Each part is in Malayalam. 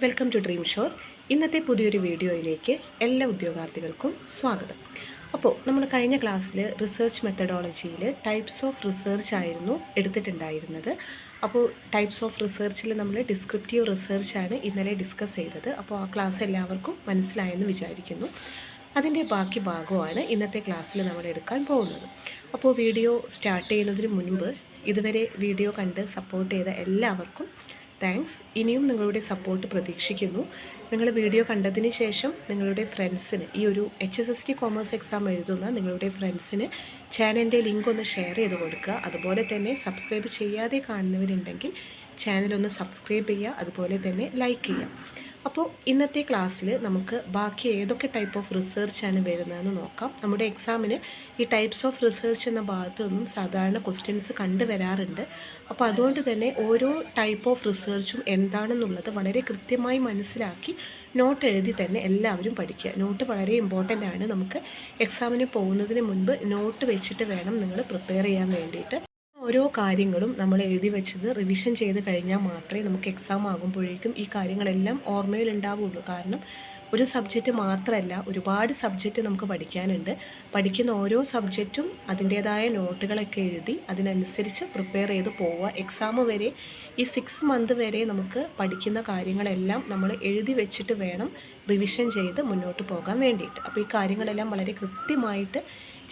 Welcome to dream shore. ഇന്നത്തെ പുതിയൊരു വീഡിയോയിലേക്ക് എല്ലാ ഉദ്യോഗാർത്ഥികൾക്കും സ്വാഗതം. അപ്പോൾ നമ്മൾ കഴിഞ്ഞ ക്ലാസ്സിൽ റിസർച്ച് മെത്തഡോളജിയിൽ ടൈപ്സ് ഓഫ് റിസർച്ച് ആയിരുന്നു എടുത്തിട്ടുണ്ടായിരുന്നത്. അപ്പോൾ ടൈപ്സ് ഓഫ് റിസർച്ചിൽ നമ്മൾ ഡിസ്ക്രിപ്റ്റീവ് റിസർച്ചാണ് ഇന്നലെ ഡിസ്കസ് ചെയ്തത്. അപ്പോൾ ആ ക്ലാസ് എല്ലാവർക്കും മനസ്സിലായെന്ന് വിചാരിക്കുന്നു. അതിൻ്റെ ബാക്കി ഭാഗമാണ് ഇന്നത്തെ ക്ലാസ്സിൽ നമ്മൾ എടുക്കാൻ പോകുന്നത്. അപ്പോൾ വീഡിയോ സ്റ്റാർട്ട് ചെയ്യുന്നതിന് മുൻപ് ഇതുവരെ വീഡിയോ കണ്ട് സപ്പോർട്ട് ചെയ്ത എല്ലാവർക്കും താങ്ക്സ്. ഇനിയും നിങ്ങളുടെ സപ്പോർട്ട് പ്രതീക്ഷിക്കുന്നു. നിങ്ങൾ വീഡിയോ കണ്ടതിന് ശേഷം നിങ്ങളുടെ ഫ്രണ്ട്സിന് ഈ ഒരു HSST കോമേഴ്സ് എക്സാം എഴുതുന്ന നിങ്ങളുടെ ഫ്രണ്ട്സിന് ചാനലിൻ്റെ ലിങ്ക് ഒന്ന് ഷെയർ ചെയ്ത് കൊടുക്കുക. അതുപോലെ തന്നെ സബ്സ്ക്രൈബ് ചെയ്യാതെ കാണുന്നവരുണ്ടെങ്കിൽ ചാനലൊന്ന് സബ്സ്ക്രൈബ് ചെയ്യുക, അതുപോലെ തന്നെ ലൈക്ക് ചെയ്യുക. അപ്പോൾ ഇന്നത്തെ ക്ലാസ്സിൽ നമുക്ക് ബാക്കി ഏതൊക്കെ ടൈപ്പ് ഓഫ് റിസർച്ചാണ് വരുന്നതെന്ന് നോക്കാം. നമ്മുടെ എക്സാമിന് ഈ ടൈപ്സ് ഓഫ് റിസർച്ച് എന്ന ഭാഗത്തു നിന്നും സാധാരണ ക്വസ്റ്റ്യൻസ് കണ്ടുവരാറുണ്ട്. അപ്പോൾ അതുകൊണ്ട് തന്നെ ഓരോ ടൈപ്പ് ഓഫ് റിസർച്ചും എന്താണെന്നുള്ളത് വളരെ കൃത്യമായി മനസ്സിലാക്കി നോട്ട് എഴുതി തന്നെ എല്ലാവരും പഠിക്കുക. നോട്ട് വളരെ ഇമ്പോർട്ടൻ്റ് ആണ്. നമുക്ക് എക്സാമിന് പോകുന്നതിന് മുൻപ് നോട്ട് വെച്ചിട്ട് വേണം നിങ്ങൾ പ്രിപ്പയർ ചെയ്യാൻ വേണ്ടിയിട്ട്. ഓരോ കാര്യങ്ങളും നമ്മൾ എഴുതി വെച്ചത് റിവിഷൻ ചെയ്ത് കഴിഞ്ഞാൽ മാത്രമേ നമുക്ക് എക്സാം ആകുമ്പോഴേക്കും ഈ കാര്യങ്ങളെല്ലാം ഓർമ്മയിലുണ്ടാവുള്ളൂ. കാരണം ഒരു സബ്ജക്റ്റ് മാത്രമല്ല, ഒരുപാട് സബ്ജക്റ്റ് നമുക്ക് പഠിക്കാനുണ്ട്. പഠിക്കുന്ന ഓരോ സബ്ജക്റ്റും അതിൻ്റേതായ നോട്ടുകളൊക്കെ എഴുതി അതിനനുസരിച്ച് പ്രിപ്പയർ ചെയ്ത് പോവുക. എക്സാം വരെ ഈ 6 മന്ത് വരെ നമുക്ക് പഠിക്കുന്ന കാര്യങ്ങളെല്ലാം നമ്മൾ എഴുതി വെച്ചിട്ട് വേണം റിവിഷൻ ചെയ്ത് മുന്നോട്ട് പോകാൻ വേണ്ടിയിട്ട്. അപ്പോൾ ഈ കാര്യങ്ങളെല്ലാം വളരെ കൃത്യമായിട്ട്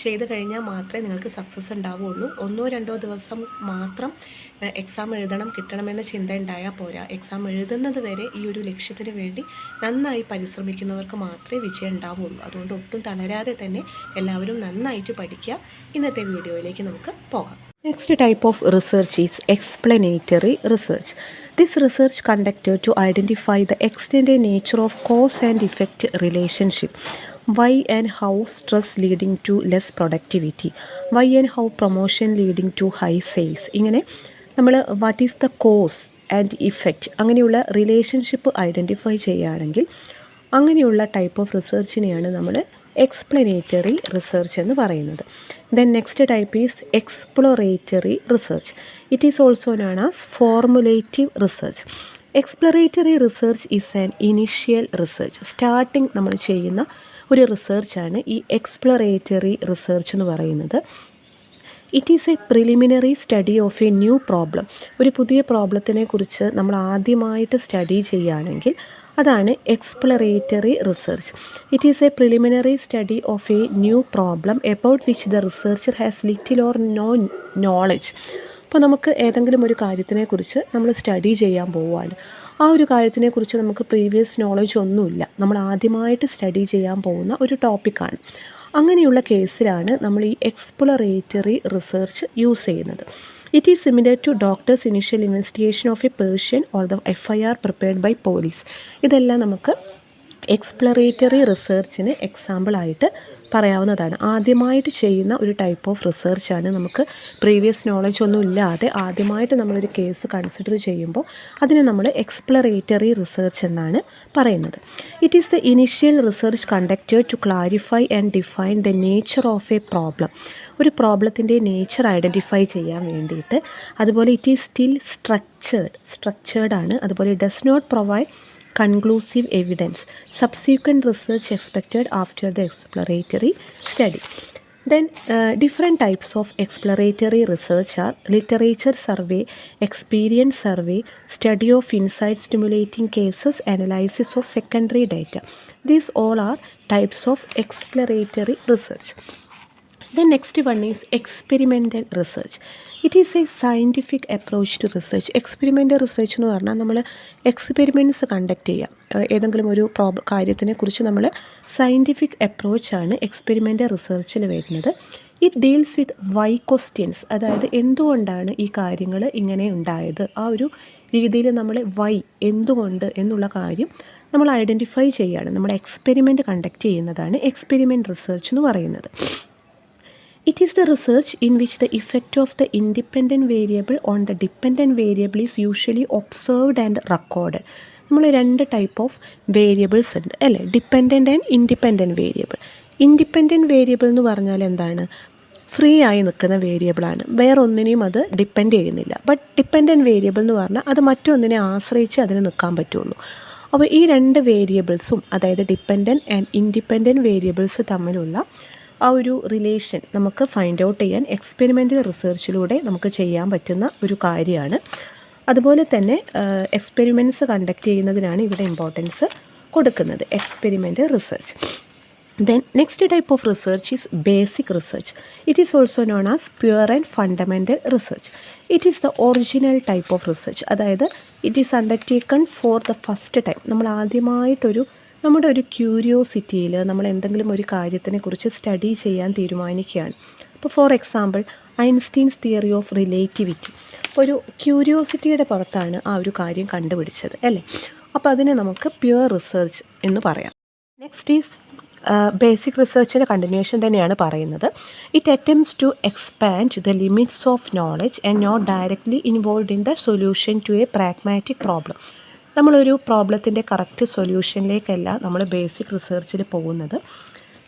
ചെയ്ത് കഴിഞ്ഞാൽ മാത്രമേ നിങ്ങൾക്ക് സക്സസ് ഉണ്ടാവുകയുള്ളൂ. 1-2 ദിവസം മാത്രം എക്സാം എഴുതണം കിട്ടണമെന്ന ചിന്ത ഉണ്ടായാൽ പോരാ. എക്സാം എഴുതുന്നത് വരെ ഈ ഒരു ലക്ഷ്യത്തിന് വേണ്ടി നന്നായി പരിശ്രമിക്കുന്നവർക്ക് മാത്രമേ വിജയം ഉണ്ടാവുകയുള്ളൂ. അതുകൊണ്ട് ഒട്ടും തളരാതെ തന്നെ എല്ലാവരും നന്നായിട്ട് പഠിക്കുക. ഇന്നത്തെ വീഡിയോയിലേക്ക് നമുക്ക് പോകാം. Next type of research is explanatory research. This research conducted to identify the extent and nature of cause and effect relationship. Why and how stress leading to less productivity. Why and how promotion leading to high sales. ഇങ്ങനെ നമ്മൾ what is the cause and effect അങ്ങനെയുള്ള റിലേഷൻഷിപ്പ് ഐഡൻറ്റിഫൈ ചെയ്യുകയാണെങ്കിൽ അങ്ങനെയുള്ള ടൈപ്പ് ഓഫ് റിസർച്ചിനെയാണ് നമ്മൾ എക്സ്പ്ലനേറ്ററി റിസർച്ച് എന്ന് പറയുന്നത്. Then next type is exploratory research. It is also known as formulative research. Exploratory research is an initial research. Starting നമ്മൾ ചെയ്യുന്ന ഒരു റിസർച്ചാണ് ഈ എക്സ്പ്ലോറേറ്ററി റിസർച്ച് എന്ന് പറയുന്നത്. It is a preliminary study of a new problem. ഒരു പുതിയ പ്രോബ്ലത്തിനെ കുറിച്ച് നമ്മൾ ആദ്യമായിട്ട് സ്റ്റഡി ചെയ്യുകയാണെങ്കിൽ അതാണ് exploratory research. It is a preliminary study of a new problem about which the researcher has little or no knowledge. അപ്പോൾ നമുക്ക് ഏതെങ്കിലും ഒരു കാര്യത്തിനെക്കുറിച്ച് നമ്മൾ സ്റ്റഡി ചെയ്യാൻ പോവുകയാണ്. ആ ഒരു കാര്യത്തിനെക്കുറിച്ച് നമുക്ക് പ്രീവിയസ് നോളജ് ഒന്നുമില്ല. നമ്മൾ ആദ്യമായിട്ട് സ്റ്റഡി ചെയ്യാൻ പോകുന്ന ഒരു ടോപ്പിക്കാണ്. അങ്ങനെയുള്ള കേസിലാണ് നമ്മൾ ഈ എക്സ്പ്ലോറേറ്ററി റിസർച്ച് യൂസ് ചെയ്യുന്നത്. It is similar to doctors initial investigation of a person or the FIR prepared by police. ഇതെല്ലാം നമുക്ക് എക്സ്പ്ലോറേറ്ററി റിസർച്ചിന് എക്സാമ്പിളായിട്ട് പറയാവുന്നതാണ്. ആദ്യമായിട്ട് ചെയ്യുന്ന ഒരു ടൈപ്പ് ഓഫ് റിസർച്ചാണ്. നമുക്ക് പ്രീവിയസ് നോളജ് ഒന്നും ഇല്ലാതെ ആദ്യമായിട്ട് നമ്മളൊരു കേസ് കൺസിഡർ ചെയ്യുമ്പോൾ അതിനെ നമ്മൾ എക്സ്പ്ലോറേറ്ററി റിസർച്ച് എന്നാണ് പറയുന്നത്. It is the initial research conducted to clarify and define the nature of a problem. ഒരു പ്രോബ്ലത്തിൻ്റെ നേച്ചർ ഐഡൻറ്റിഫൈ ചെയ്യാൻ വേണ്ടിയിട്ട്. അതുപോലെ ഇറ്റ് ഈസ് സ്റ്റിൽ സ്ട്രക്ചേർഡ്. അതുപോലെ does not provide conclusive evidence. Subsequent research expected after the exploratory study. Then different types of exploratory research are literature survey, experience survey, study of insight stimulating cases, analysis of secondary data. These all are types of exploratory research. The next one is experimental research. It is a scientific approach to research. Experimental research എന്ന് പറഞ്ഞാൽ നമ്മൾ എക്സ്പെരിമെൻറ്റ്സ് കണ്ടക്ട് ചെയ്യുക. ഏതെങ്കിലും ഒരു കാര്യത്തിനെ കുറിച്ച് നമ്മൾ സയൻറ്റിഫിക് അപ്രോച്ചാണ് എക്സ്പെരിമെൻ്റൽ റിസർച്ചിൽ വരുന്നത്. It deals with why questions. അതായത് എന്തുകൊണ്ടാണ് ഈ കാര്യങ്ങൾ ഇങ്ങനെ ഉണ്ടായത്, ആ ഒരു രീതിയിൽ നമ്മൾ വൈ എന്തുകൊണ്ട് എന്നുള്ള കാര്യം നമ്മൾ ഐഡൻറ്റിഫൈ ചെയ്യുകയാണ്. നമ്മൾ എക്സ്പെരിമെൻറ്റ് കണ്ടക്ട് ചെയ്യുന്നതാണ് എക്സ്പെരിമെൻ്റ് റിസർച്ച് എന്ന് പറയുന്നത്. It is the research in which the effect of the independent variable on the dependent variable is usually observed and recorded. നമ്മൾ 2 ടൈപ്പ് ഓഫ് വേരിയബിൾസ് ഉണ്ട് അല്ലേ, dependent and independent variable. Independent variable എന്ന് പറഞ്ഞാൽ എന്താണ്? ഫ്രീ ആയി നിൽക്കുന്ന വേരിയബിളാണ്. വേറെ ഒന്നിനെയും അത് ഡിപ്പെൻഡ് ചെയ്യുന്നില്ല. ബട്ട് ഡിപ്പെൻഡൻറ്റ് വേരിയബിൾ എന്ന് പറഞ്ഞാൽ അത് മറ്റൊന്നിനെ ആശ്രയിച്ച് അതിന് നിൽക്കാൻ പറ്റുള്ളൂ. അപ്പോൾ ഈ രണ്ട് വേരിയബിൾസും, അതായത് ഡിപ്പെൻഡൻറ്റ് ആൻഡ് ഇൻഡിപെൻഡൻറ്റ് വേരിയബിൾസ് തമ്മിലുള്ള ആ ഒരു റിലേഷൻ നമുക്ക് ഫൈൻഡ് ഔട്ട് ചെയ്യാൻ എക്സ്പെരിമെൻ്റൽ റിസർച്ചിലൂടെ നമുക്ക് ചെയ്യാൻ പറ്റുന്ന ഒരു കാര്യമാണ്. അതുപോലെ തന്നെ എക്സ്പെരിമെൻറ്റ്സ് കണ്ടക്ട് ചെയ്യുന്നതിനാണ് ഇവിടെ ഇമ്പോർട്ടൻസ് കൊടുക്കുന്നത്, experimental research. Then next type of research is basic research. It is also known as pure and fundamental research. It is the original type of research. അതായത് it is undertaken for the first time. നമ്മൾ ആദ്യമായിട്ടൊരു നമ്മുടെ ഒരു ക്യൂരിയോസിറ്റിയിൽ നമ്മൾ എന്തെങ്കിലും ഒരു കാര്യത്തിനെ കുറിച്ച് സ്റ്റഡി ചെയ്യാൻ തീരുമാനിക്കുകയാണ്. അപ്പോൾ for example Einstein's theory of relativity, ഒരു ക്യൂരിയോസിറ്റിയുടെ പുറത്താണ് ആ ഒരു കാര്യം കണ്ടുപിടിച്ചത് അല്ലേ. അപ്പോൾ അതിനെ നമുക്ക് പ്യുവർ റിസർച്ച് എന്ന് പറയാം. നെക്സ്റ്റ് ഈസ് ബേസിക് റിസർച്ചിൻ്റെ കണ്ടിന്യൂഷൻ തന്നെയാണ് പറയുന്നത്. It attempts to expand the limits of knowledge and not directly involved in the solution to a pragmatic problem. നമ്മളൊരു പ്രോബ്ലത്തിൻ്റെ കറക്റ്റ് സൊല്യൂഷനിലേക്കല്ല നമ്മൾ ബേസിക് റിസർച്ചിൽ പോകുന്നത്.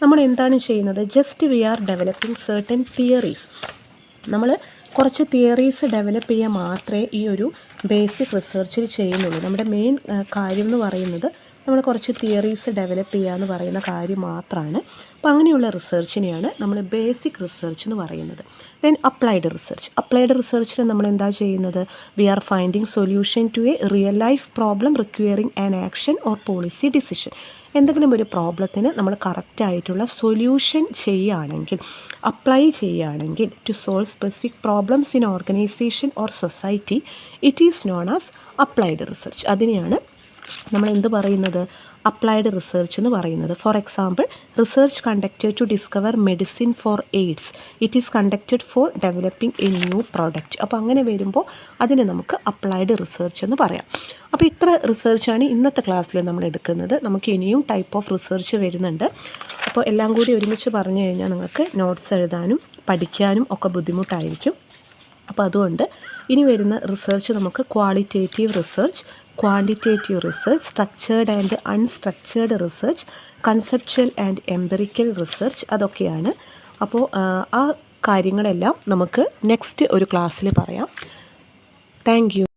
നമ്മൾ എന്താണ് ചെയ്യുന്നത്, just we are developing certain theories. നമ്മൾ കുറച്ച് തിയറീസ് ഡെവലപ്പ് ചെയ്യുക മാത്രമേ ഈ ഒരു ബേസിക് റിസർച്ചിൽ ചെയ്യുന്നുള്ളൂ. നമ്മുടെ മെയിൻ കാര്യം എന്ന് പറയുന്നത് നമ്മൾ കുറച്ച് തിയറീസ് ഡെവലപ്പ് ചെയ്യുക എന്ന് പറയുന്ന കാര്യം മാത്രമാണ്. അപ്പോൾ അങ്ങനെയുള്ള റിസർച്ചിനെയാണ് നമ്മൾ ബേസിക് റിസർച്ച് എന്ന് പറയുന്നത്. Then applied research. അപ്ലൈഡ് റിസർച്ചിൽ നമ്മൾ എന്താ ചെയ്യുന്നത്, we are finding solution to a real life problem requiring an action or policy decision. എന്തെങ്കിലും ഒരു പ്രോബ്ലത്തിന് നമ്മൾ കറക്റ്റായിട്ടുള്ള സൊല്യൂഷൻ ചെയ്യുകയാണെങ്കിൽ, അപ്ലൈ ചെയ്യുകയാണെങ്കിൽ to solve specific problems in organisation or society, it is known as applied research. അതിനെയാണ് നമ്മൾ എന്ത് പറയുന്നത്, അപ്ലൈഡ് റിസർച്ച് എന്ന് പറയുന്നത്. For example research conducted to discover medicine for AIDS, it is conducted four developing A new product. അപ്പോൾ അങ്ങനെ വരുമ്പോൾ അതിനെ നമുക്ക് അപ്ലൈഡ് റിസർച്ച് എന്ന് പറയാം. അപ്പോൾ ഇത്ര റിസർച്ചാണ് ഇന്നത്തെ ക്ലാസ്സിൽ നമ്മൾ എടുക്കുന്നത്. നമുക്ക് ഇനിയും ടൈപ്പ് ഓഫ് റിസർച്ച് വരുന്നുണ്ട്. അപ്പോൾ എല്ലാം കൂടി ഒരുമിച്ച് പറഞ്ഞു കഴിഞ്ഞാൽ നിങ്ങൾക്ക് നോട്ട്സ് എഴുതാനും പഠിക്കാനും ഒക്കെ ബുദ്ധിമുട്ടായിരിക്കും. അപ്പോൾ അതുകൊണ്ട് ഇനി വരുന്ന റിസർച്ച് നമുക്ക് qualitative research, quantitative research, structured and unstructured research, conceptual and empirical research, അതൊക്കെയാണ്. അപ്പോൾ ആ കാര്യങ്ങളെല്ലാം നമുക്ക് നെക്സ്റ്റ് ഒരു ക്ലാസ്സിൽ പറയാം. Thank you.